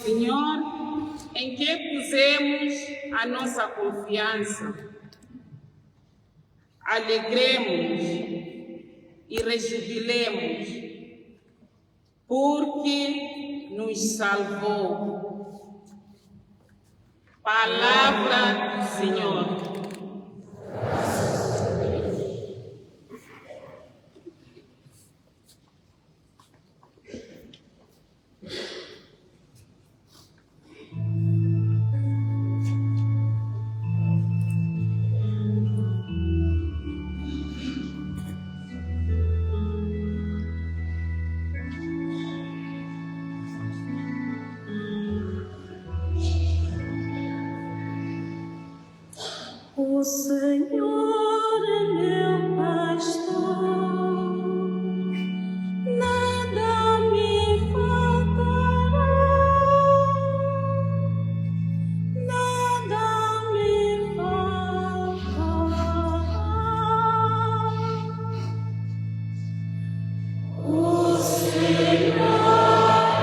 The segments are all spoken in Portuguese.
Senhor, em que pusemos a nossa confiança. Alegremos e rejubilemos, porque nos salvou. Palavra do Senhor. O Senhor é meu pastor, nada me faltará, nada me faltará. O Senhor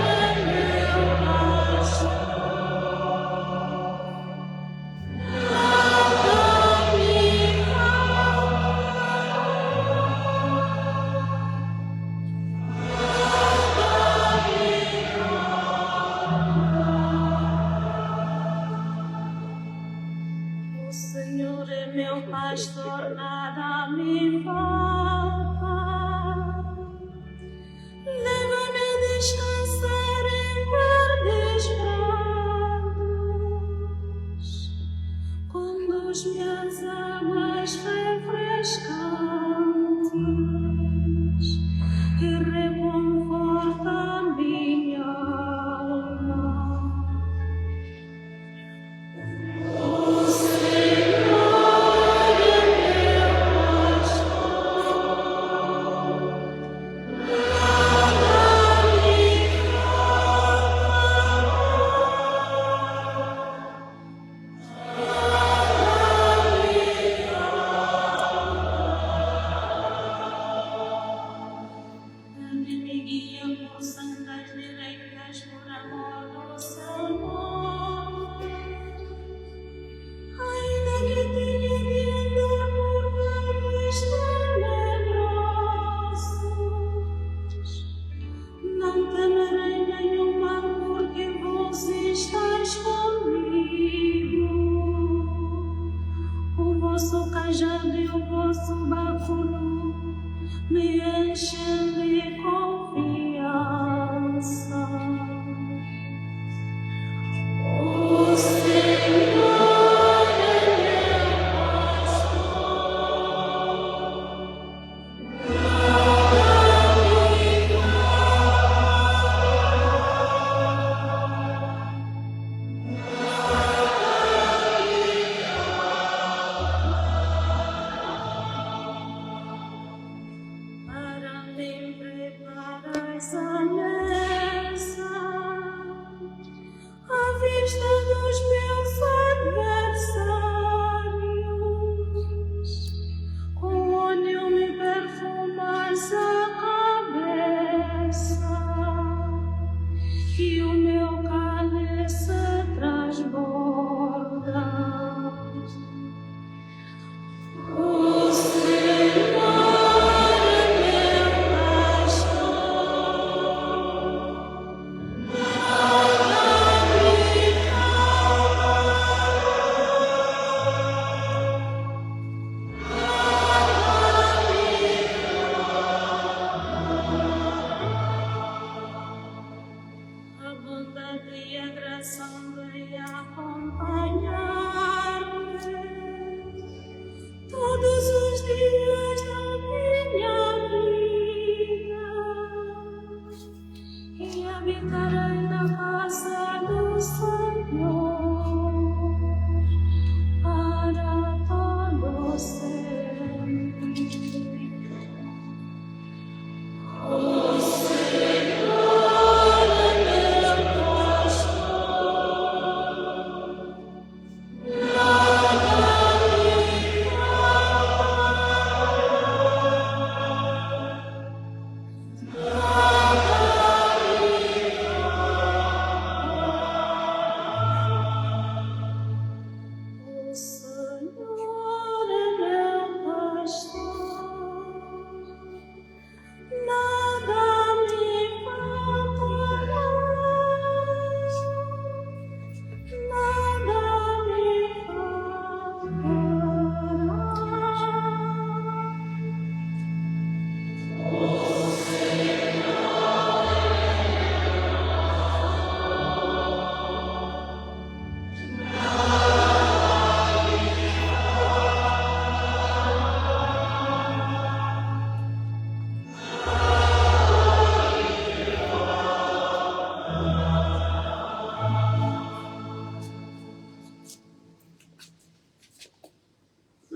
é meu pastor. O Senhor é meu pastor, nada me falta. Leva-me a descansar em verdes prados, conduz-me às águas refrescantes e reconforta a minha alma. Me guia por sendas direitas por amor do Senhor. Ainda que tenha de andar por vales tenebrosos, não temerei nenhum mal, porque vós estáis comigo. O vosso cajado e o vosso báculo me enchem de confiança. O Senhor é meu pastor, nada me para mim preparais a mesa.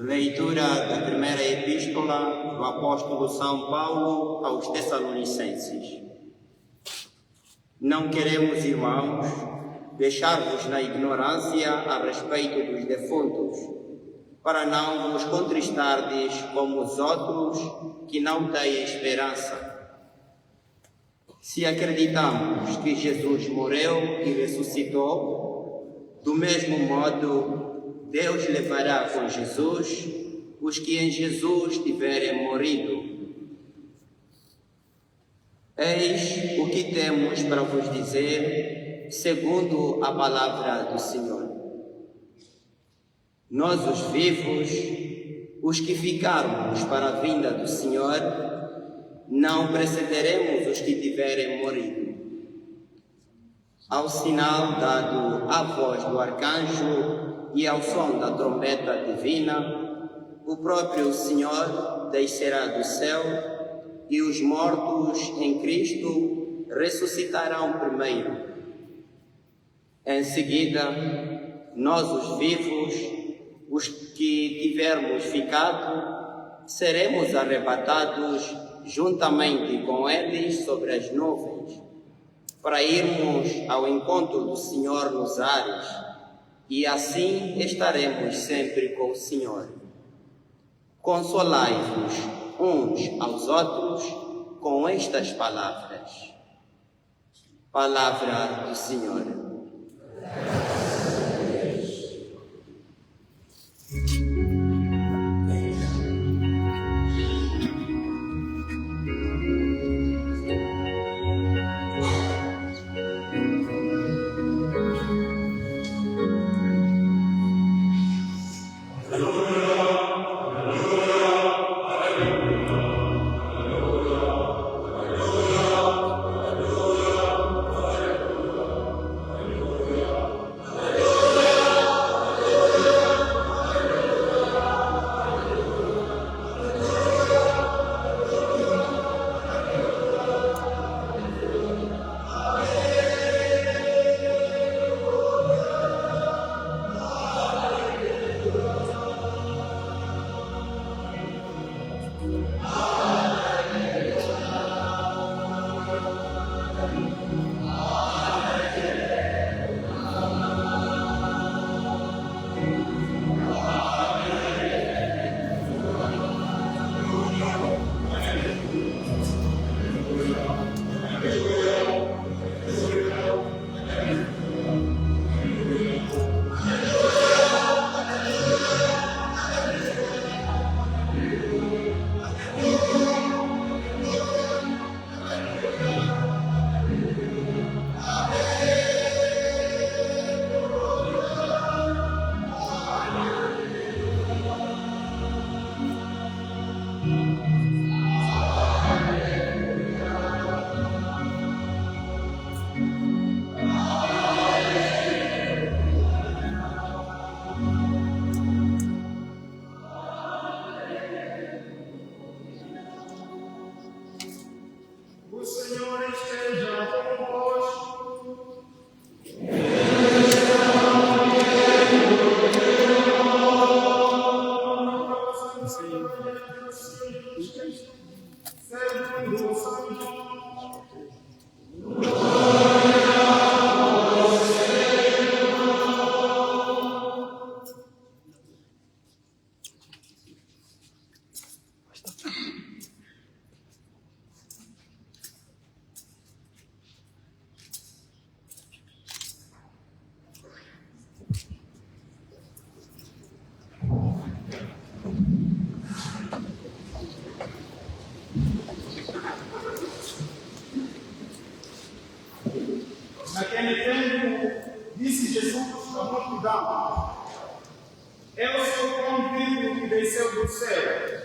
Leitura da primeira epístola do apóstolo São Paulo aos Tessalonicenses. Não queremos, irmãos, deixar-vos na ignorância a respeito dos defuntos, para não vos contristardes como os outros que não têm esperança. Se acreditamos que Jesus morreu e ressuscitou, do mesmo modo, Deus levará com Jesus os que em Jesus tiverem morrido. Eis o que temos para vos dizer, segundo a palavra do Senhor. Nós, os vivos, os que ficarmos para a vinda do Senhor, não precederemos os que tiverem morrido. Ao sinal dado à voz do arcanjo e ao som da trombeta divina, o próprio Senhor descerá do céu e os mortos em Cristo ressuscitarão primeiro. Em seguida, nós, os vivos, os que tivermos ficado, seremos arrebatados juntamente com eles sobre as nuvens, para irmos ao encontro do Senhor nos ares, e assim estaremos sempre com o Senhor. Consolai-vos uns aos outros com estas palavras. Palavra do Senhor. Naquele tempo, disse Jesus à multidão: Eu sou o pão vivo que desceu do céu.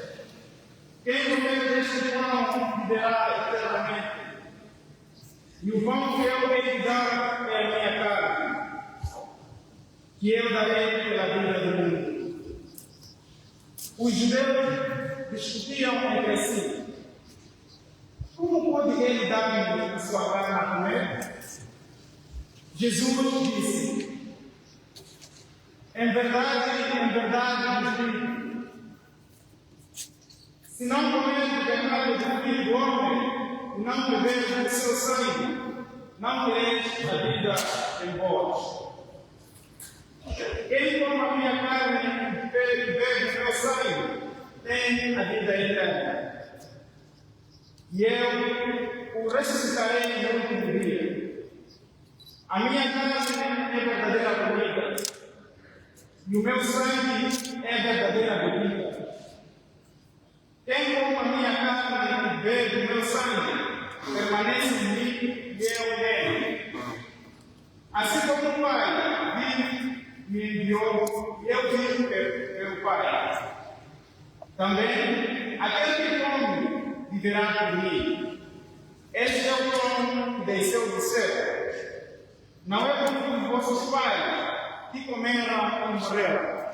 Quem comer deste pão viverá eternamente. E o pão que eu hei de dar é a minha carne, que eu darei pela vida do mundo. Os judeus discutiam entre si: como pode ele dar-me a sua carne a comer? Jesus disse: em verdade vos digo, Se não comer do pecado do Filho do Homem, e não beber do seu sangue, não tereis a vida em vós. Quem come a minha carne e bebe o meu sangue, tem a vida eterna. E eu o ressuscitarei no último dia. A minha carne é verdadeira comida, e o meu sangue é verdadeira bebida. Quem come a minha carne e bebe o meu sangue, permanece em mim e eu nele. Assim como o Pai vive, me enviou, e eu vivo pelo Pai. Também, aquele que come viverá por mim. Este é o pão que desceu do céu. Não é como os vossos pais, que comeram e morreram.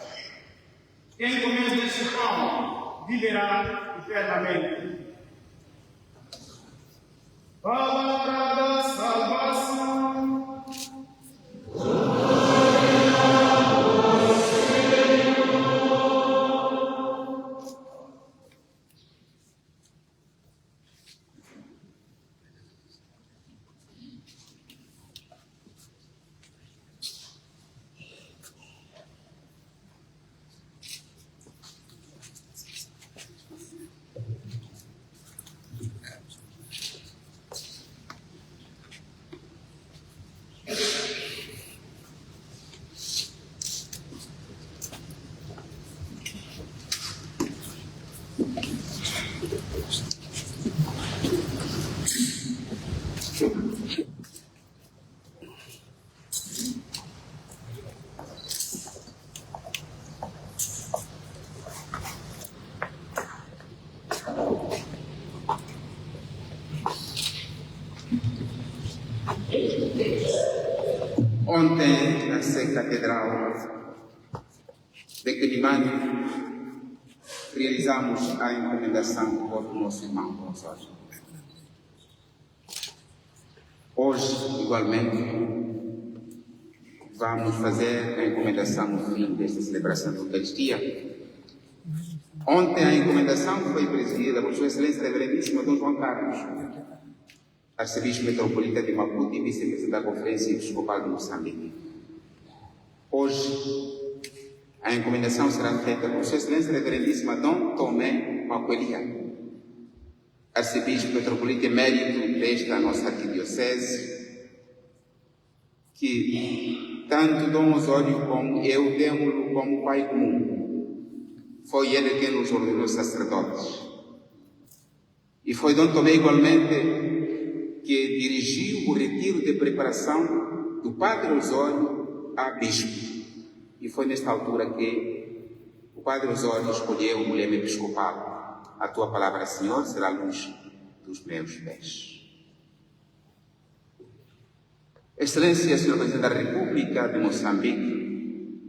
Quem comer deste pão viverá eternamente. Palavra da salvação. Ontem, na Sé Catedral de Quelimane, realizamos a encomendação do corpo do nosso irmão Gonçalo. Hoje, igualmente, vamos fazer a encomendação no fim desta celebração da Eucaristia. Ontem a encomendação foi presidida por Sua Excelência Reverendíssima Dom João Carlos, Arcebispo Metropolita de Maputo e Vice-Presidente da Conferência Episcopal de Moçambique. Hoje, a encomendação será feita por Sua Excelência Reverendíssima Dom Tomé Macuelia, Arcebispo Metropolita Emérito desta nossa arquidiocese, que tanto Dom Osório como eu temos como Pai comum. Foi ele quem nos ordenou sacerdotes. E foi Dom Tomé igualmente que dirigiu o retiro de preparação do Padre Osório a bispo. E foi nesta altura que o Padre Osório escolheu o lema episcopal: a tua palavra, Senhor, será a luz dos meus pés. Excelência, Senhor Presidente da República de Moçambique,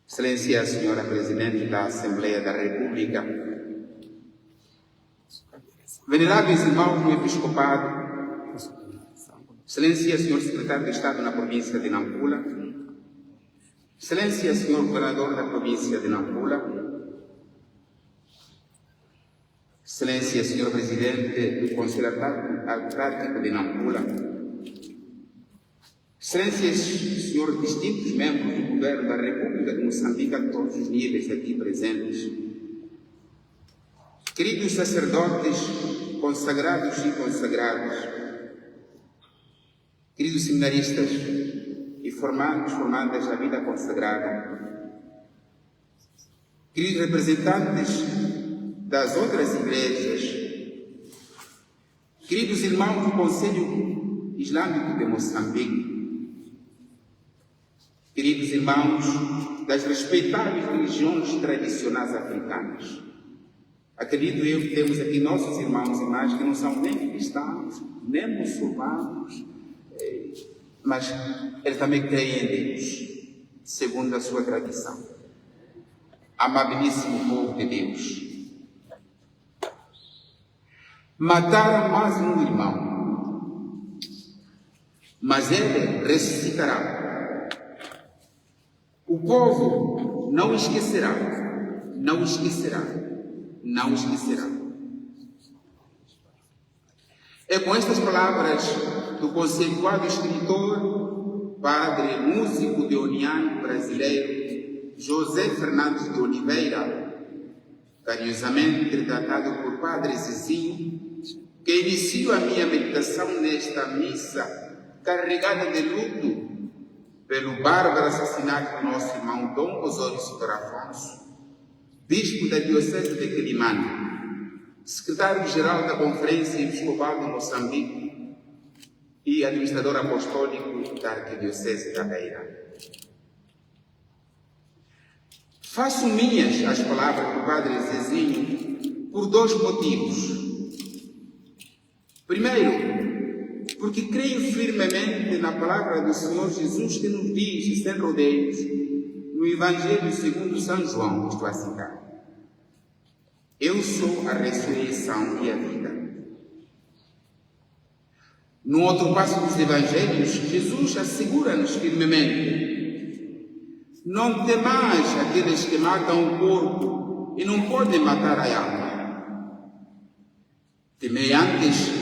Excelência, Senhora Presidente da Assembleia da República, veneráveis irmãos no Episcopado, Excelência, Senhor Secretário de Estado na província de Nampula, Excelência, Senhor Governador da província de Nampula, Excelência, Senhor Presidente do Conselho Autárquico de Nampula, Excelências, Senhor distintos membros do Governo da República de Moçambique a todos os níveis aqui presentes, queridos sacerdotes, consagrados e consagrados, queridos seminaristas e formandas da vida consagrada, queridos representantes das outras igrejas, queridos irmãos do Conselho Islâmico de Moçambique, queridos irmãos das respeitáveis religiões tradicionais africanas. Acredito eu que temos aqui nossos irmãos e irmãs que não são nem cristãos, nem muçulmanos, mas eles também creem em Deus, segundo a sua tradição. Amabilíssimo povo de Deus. Mataram mais um irmão, mas ele ressuscitará. O povo não esquecerá, não esquecerá. É com estas palavras do conceituado escritor, padre, músico de Oniano brasileiro, José Fernandes de Oliveira, carinhosamente tratado por Padre Zezinho, que inicio a minha meditação nesta missa carregada de luto pelo bárbaro assassinato do nosso irmão Dom Osório Sotor Afonso, bispo da Diocese de Quelimane, secretário-geral da Conferência Episcopal de Moçambique e administrador apostólico da Arquidiocese da Beira. Faço minhas as palavras do Padre Zezinho por dois motivos. Primeiro, porque creio firmemente na palavra do Senhor Jesus que nos diz, sem rodeios, no Evangelho segundo São João, estou a citar: eu sou a ressurreição e a vida. No outro passo dos Evangelhos, Jesus assegura-nos firmemente: não temais aqueles que matam o corpo e não podem matar a alma. Temei antes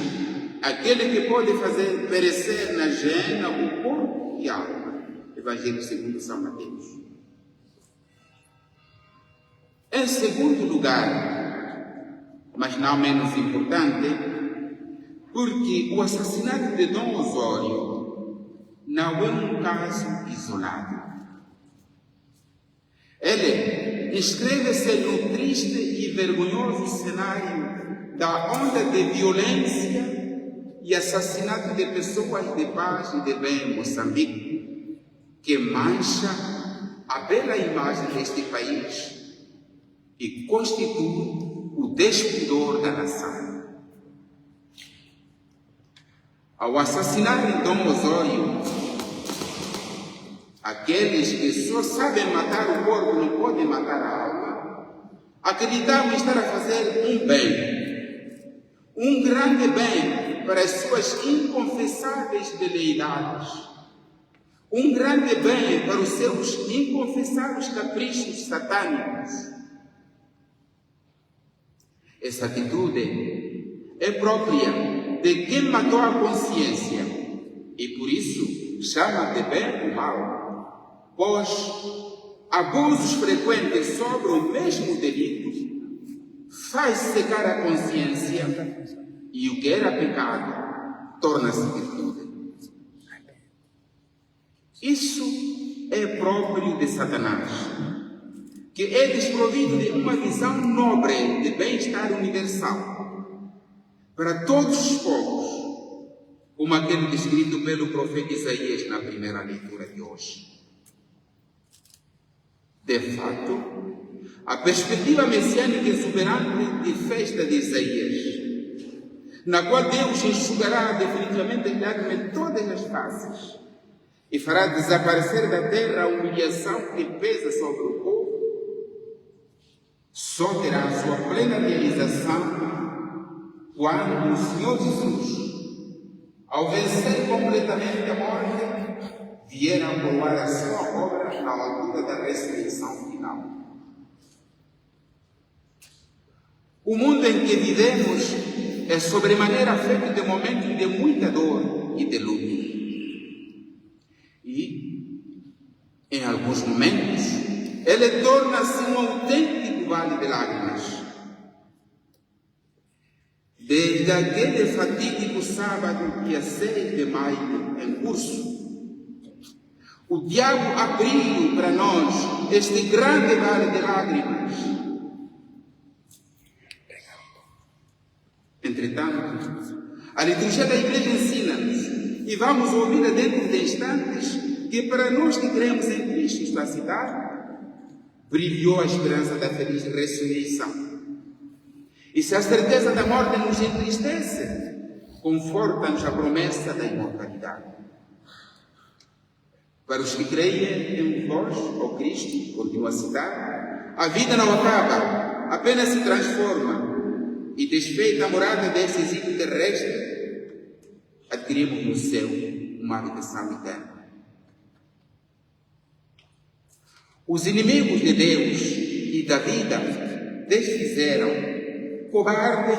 aquele que pode fazer perecer na gena o corpo e a alma. Evangelho segundo São Mateus. Em segundo lugar, mas não menos importante, porque o assassinato de Dom Osório não é um caso isolado. Ele inscreve-se no triste e vergonhoso cenário da onda de violência e assassinato de pessoas de paz e de bem em Moçambique, que mancha a bela imagem deste país e constitui o despudor da nação. Ao assassinarem Dom Osório, aqueles que só sabem matar o corpo não podem matar a alma, acreditavam estar a fazer um bem, um grande bem para as suas inconfessáveis veleidades, um grande bem para os seus inconfessáveis caprichos satânicos. Essa atitude é própria de quem matou a consciência e por isso chama de bem o mal, pois abusos frequentes sobre o mesmo delito faz secar a consciência e o que era pecado torna-se virtude. Isso é próprio de Satanás, que é desprovido de uma visão nobre de bem-estar universal para todos os povos, como aquele descrito pelo profeta Isaías na primeira leitura de hoje. De fato, a perspectiva messiânica exuberante de festa de Isaías, na qual Deus enxugará definitivamente a lágrima de todas as faces e fará desaparecer da terra a humilhação que pesa sobre o povo, só terá sua plena realização quando o Senhor Jesus, ao vencer completamente a morte, vier a coroar a sua obra na altura da ressurreição final. O mundo em que vivemos é sobremaneira feito de momentos de muita dor e de luto. E, em alguns momentos, ele torna-se um autêntico vale de lágrimas. Desde aquele fatídico sábado, dia 6 de maio, em curso, o diabo abriu para nós este grande vale de lágrimas. Entretanto, a liturgia da Igreja ensina-nos, e vamos ouvi-la dentro de instantes, que para nós que cremos em Cristo, está a citar, brilhou a esperança da feliz ressurreição. E se a certeza da morte nos entristece, conforta-nos a promessa da imortalidade. Para os que creem em vós, ó Cristo, continua a citar, a vida não acaba, apenas se transforma. E desfeita a morada desse exílio terrestre, adquirimos no céu uma habitação eterna. Os inimigos de Deus e da vida desfizeram cobarde,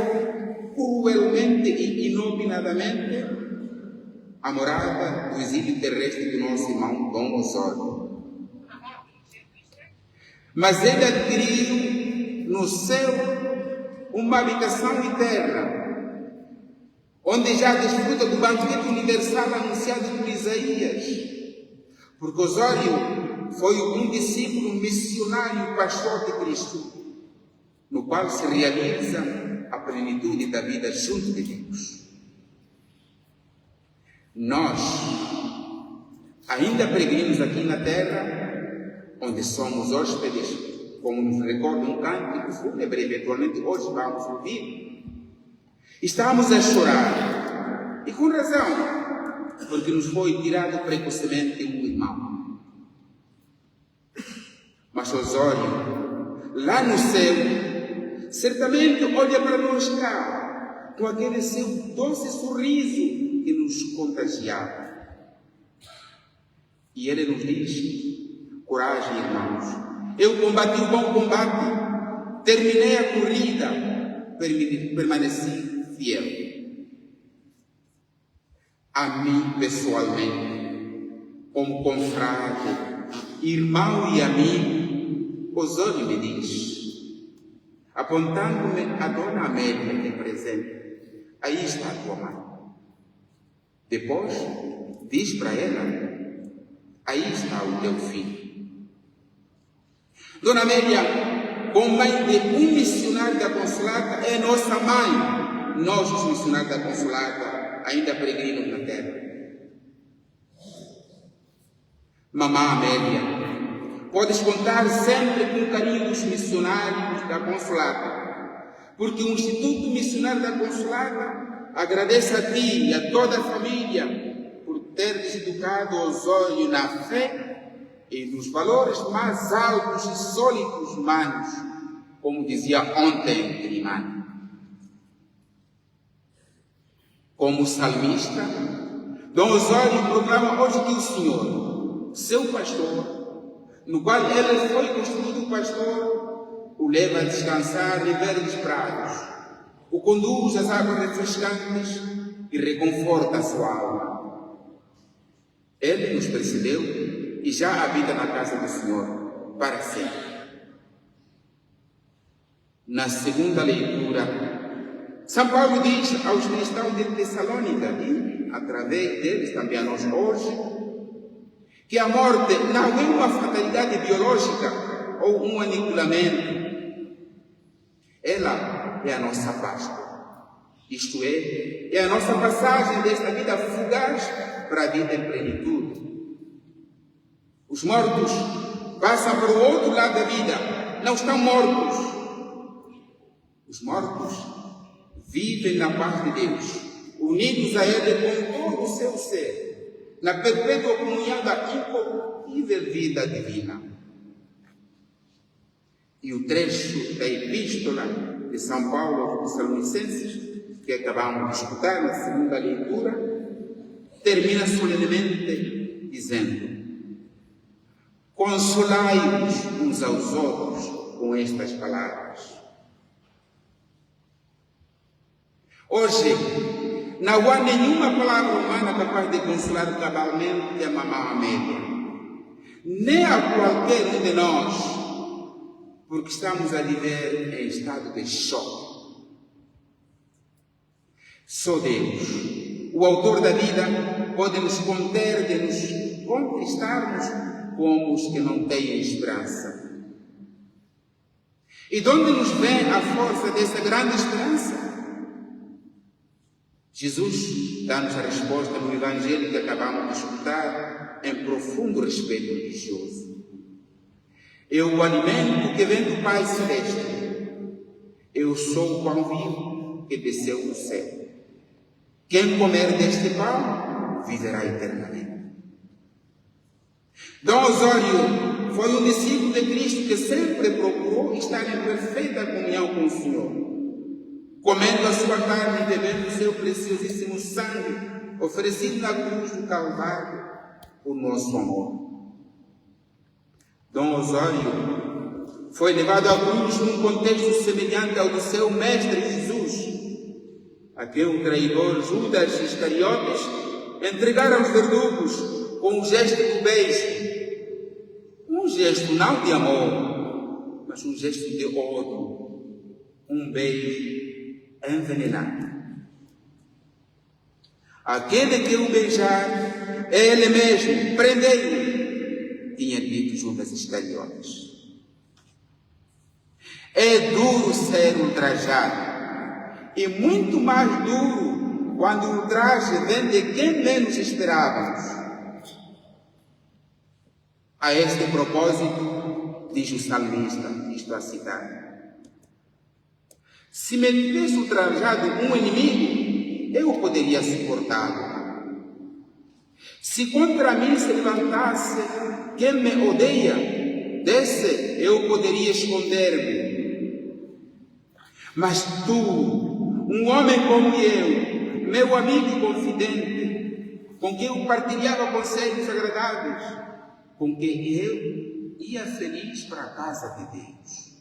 cruelmente e inopinadamente a morada do exílio terrestre do nosso irmão Dom Osório. Mas ele adquiriu no céu uma habitação eterna, onde já desfruta do banquete universal anunciado por Isaías, porque Osório foi um discípulo missionário pastor de Cristo, no qual se realiza a plenitude da vida junto de Deus. Nós ainda peregrinos aqui na terra, onde somos hóspedes, como nos recorda um cântico fúnebre, eventualmente hoje vamos ouvir, estamos a chorar, e com razão, porque nos foi tirado precocemente um irmão. Mas Osório, lá no céu, certamente olha para nós cá, com aquele seu doce sorriso que nos contagiava. E ele nos diz: coragem, irmãos, eu combati o bom combate, terminei a corrida, permaneci fiel. A mim pessoalmente, como confrade, irmão e amigo, Osório me diz, apontando-me a Dona Amélia de presente: aí está a tua mãe. Depois diz para ela: aí está o teu filho. Dona Amélia, como mãe de um missionário da Consolata, é nossa mãe. Nós, os missionários da Consolata, ainda peregrinos na terra. Mamã Amélia, podes contar sempre com o carinho dos missionários da Consolata, porque o Instituto Missionário da Consolata agradece a ti e a toda a família por teres educado Osório na fé e nos valores mais altos e sólidos humanos, como dizia ontem Grimani. Como salmista, Dom Osório proclama hoje que o Senhor, seu pastor, no qual ele foi constituído pastor, o leva a descansar em verdes prados, o conduz às águas refrescantes e reconforta a sua alma. Ele nos precedeu e já habita na casa do Senhor para sempre. Na segunda leitura, São Paulo diz aos cristãos de Tessalônica e, através deles também a nós hoje, que a morte não é uma fatalidade biológica ou um aniquilamento. Ela é a nossa Páscoa, isto é a nossa passagem desta vida fugaz para a vida em plenitude. Os mortos passam para o outro lado da vida, não estão mortos. Os mortos vivem na paz de Deus, unidos a Ele com todo o seu ser, na perpétua comunhão da incorruptível vida divina. E o trecho da Epístola de São Paulo aos Tessalonicenses, que acabamos de escutar na segunda leitura, termina solenemente dizendo: consolai-vos uns aos outros com estas palavras. Hoje, não há nenhuma palavra humana capaz de consolar cabalmente a mamã Amélia, nem a qualquer um de nós, porque estamos a viver em estado de choque. Só Deus, o autor da vida, pode nos conter de nos contristarmos como os que não têm esperança. E de onde nos vem a força dessa grande esperança? Jesus dá-nos a resposta no Evangelho que acabamos de escutar, em profundo respeito religioso. Eu o alimento que vem do Pai Celeste. Eu sou o pão vivo que desceu do céu. Quem comer deste pão viverá eternamente. Dom Osório foi um discípulo de Cristo que sempre procurou estar em perfeita comunhão com o Senhor, comendo a sua carne e bebendo o seu preciosíssimo sangue, oferecido na cruz do Calvário por nosso amor. Dom Osório foi levado à cruz num contexto semelhante ao do seu mestre Jesus, a que o traidor Judas Iscariotes entregara aos verdugos com um gesto do beijo. Um gesto não de amor, mas um gesto de ódio. Um beijo envenenado. Aquele que o beijar, ele mesmo, prendei-o, tinha dito Judas Iscariotes. É duro ser ultrajado, e muito mais duro quando o ultraje vem de quem menos esperávamos. A este propósito, diz o salmista, isto a citar: se me tivesse ultrajado um inimigo, eu poderia suportá-lo. Se contra mim se levantasse quem me odeia, desse eu poderia esconder-me. Mas tu, um homem como eu, meu amigo e confidente, com quem eu partilhava conselhos agradáveis, com quem eu ia feliz para a casa de Deus.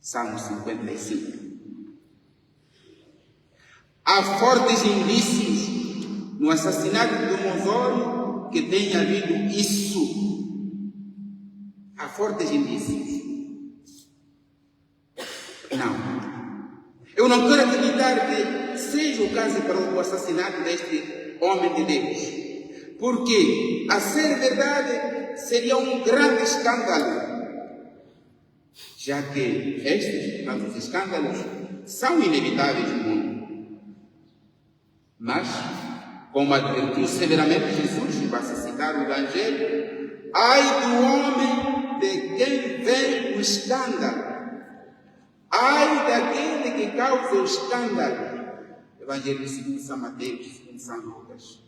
Salmo 55. Há fortes indícios no assassinato de Dom Osório que tenha havido isso. Há fortes indícios. Não. Eu não quero acreditar que seja o caso para o assassinato deste homem de Deus. Porque, a ser verdade, seria um grande escândalo. Já que estes tantos escândalos são inevitáveis no mundo. Mas, como advertiu severamente Jesus, e vai-se citar o Evangelho, ai do homem de quem vem o escândalo. Ai daquele que causa o escândalo. Evangelho segundo São Mateus, segundo São Lucas.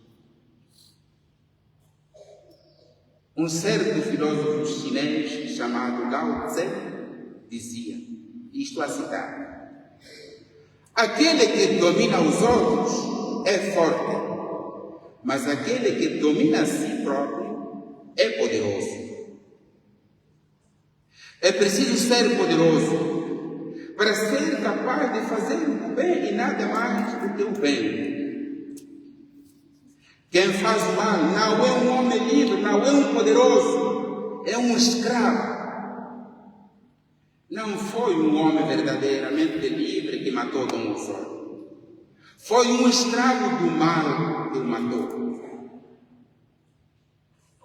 Um certo filósofo chinês chamado Lao Tse dizia, isto a citar: aquele que domina os outros é forte, mas aquele que domina a si próprio é poderoso. É preciso ser poderoso para ser capaz de fazer o bem e nada mais do que o bem. Quem faz o mal não é um homem livre, não é um poderoso, é um escravo. Não foi um homem verdadeiramente livre que matou Dom Osório. Foi um escravo do mal que o matou.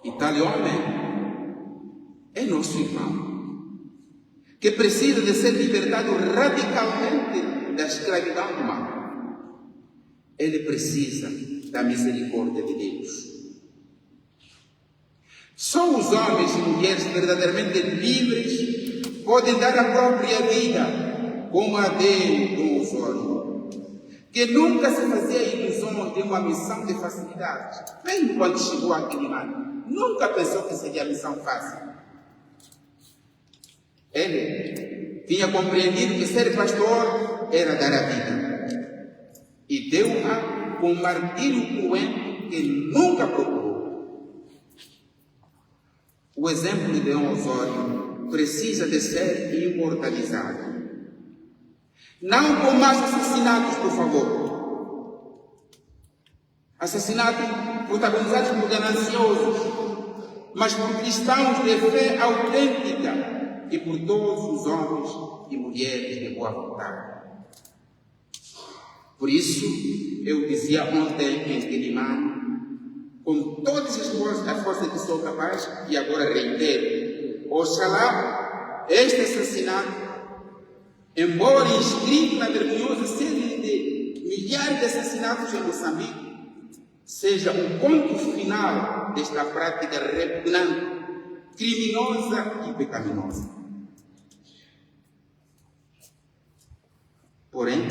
E tal homem é nosso irmão, que precisa de ser libertado radicalmente da escravidão do mal. Ele precisa da misericórdia de Deus. Só os homens e mulheres verdadeiramente livres podem dar a própria vida, como a deu Dom Osório, que nunca se fazia ilusões de uma missão de facilidade. Mesmo quando chegou àquele ano, nunca pensou que seria missão fácil. Ele tinha compreendido que ser pastor era dar a vida, e deu-a com martírio cruento que nunca procurou. O exemplo de Dom Osório precisa de ser imortalizado. Não com mais assassinatos, por favor. Assassinatos protagonizados por gananciosos, mas por cristãos de fé autêntica, e por todos os homens e mulheres de boa vontade. Por isso, eu dizia ontem em Quilimane, com todas as forças que sou capaz, e agora reitero, oxalá este assassinato, embora inscrito na vergonhosa série de milhares de assassinatos em Moçambique, seja o ponto final desta prática repugnante, criminosa e pecaminosa. Porém,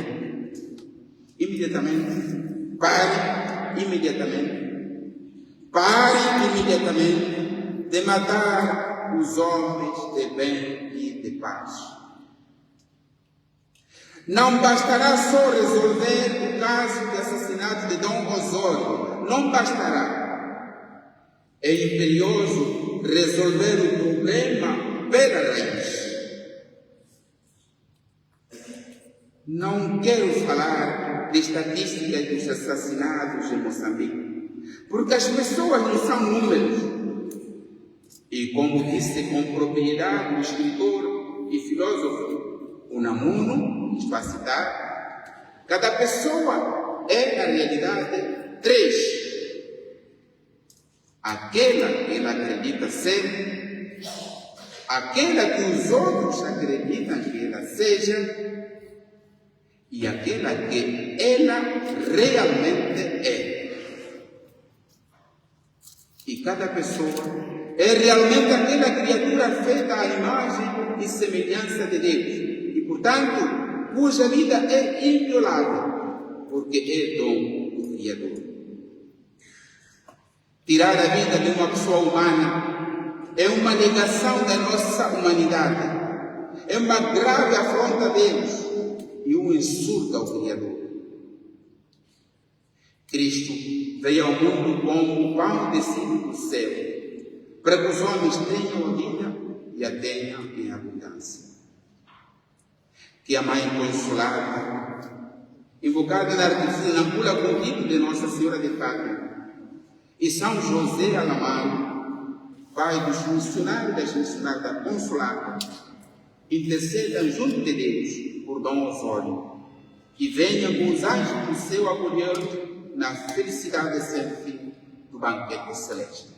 pare imediatamente de matar os homens de bem e de paz. Não bastará só resolver o caso de assassinato de Dom Osório, não bastará. É imperioso resolver o problema pela raiz. Não quero falar de estatísticas dos assassinados em Moçambique, porque as pessoas não são números. E como disse com propriedade o escritor e filósofo Unamuno, estou a citar, cada pessoa é, na realidade, 3. Aquela que ela acredita ser, aquela que os outros acreditam que ela seja e aquela que ela realmente é. E cada pessoa é realmente aquela criatura feita à imagem e semelhança de Deus. E, portanto, cuja vida é inviolável, porque é dom do Criador. Tirar a vida de uma pessoa humana é uma negação da nossa humanidade. É uma grave afronta a Deus e um insulto ao Criador. Cristo veio ao mundo como o pão descido do céu, para que os homens tenham a vida e a tenham em abundância. Que a Mãe Consolada, invocada na Ampula Convite de Nossa Senhora de Fátima, e São José Alamaro, pai dos missionários das missionárias da Consolada, intercedam junto de Deus por Dom Osório, e venham com os anjos do céu acolher na felicidade sem fim do banquete celeste.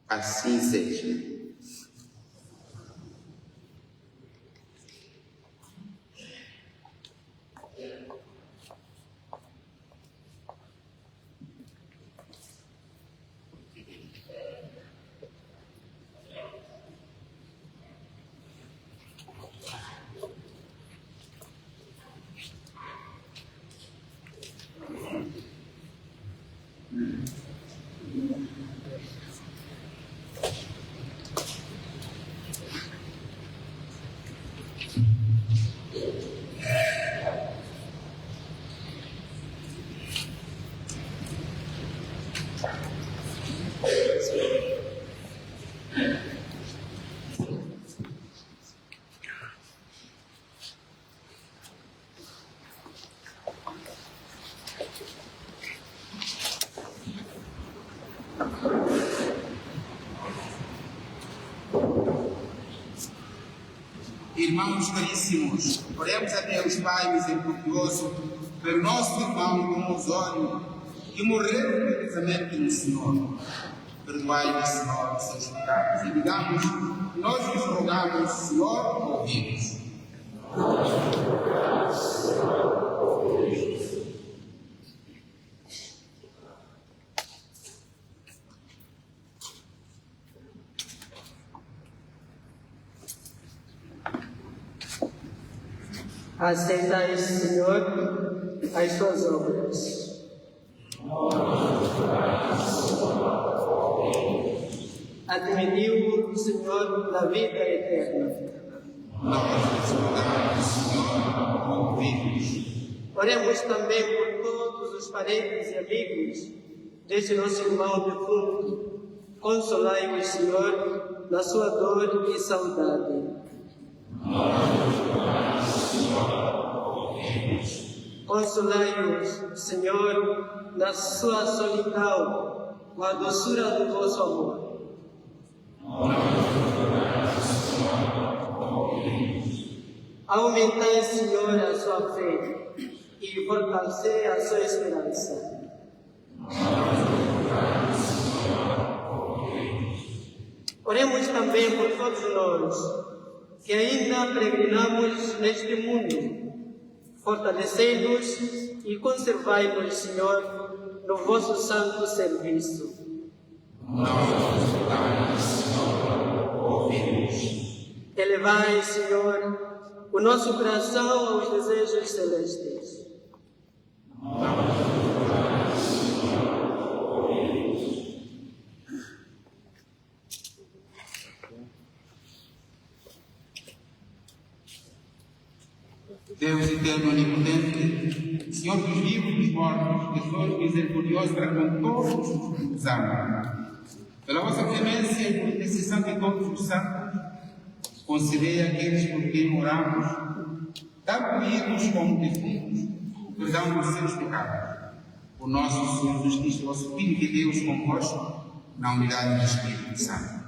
Assim seja. Irmãos caríssimos, oremos a Deus Pai misericordioso pelo nosso irmão Dom Osório, que morreu precisamente no Senhor. Perdoai-nos, Senhor, os seus pecados, e digamos, nós vos rogamos, Senhor, ouvi-nos. Aceitai, Senhor, as suas obras. Admitiu o Senhor da vida eterna. Oremos também por todos os parentes e amigos deste nosso irmão defunto. Consolai-os, Senhor, na sua dor e saudade. Consolai-os, Senhor, na sua solidão, com a doçura do vosso amor. Aumentai, Senhor, a sua fé e fortalecei a sua esperança. Oremos também por todos nós que ainda peregrinamos neste mundo. Fortalecei-nos e conservai-nos, Senhor, no vosso santo serviço. Elevai, Senhor, o nosso coração aos desejos celestes. Deus eterno onipotente, Senhor dos vivos e dos mortos, que sois misericordioso para com todos os que vos amam. Pela vossa clemência e por intercessão de todos os santos, concedei àqueles por quem oramos tanto idos como defuntos, o perdão dos seus pecados. O nosso Senhor Jesus Cristo, vosso Filho de Deus, convosco, na unidade do Espírito Santo.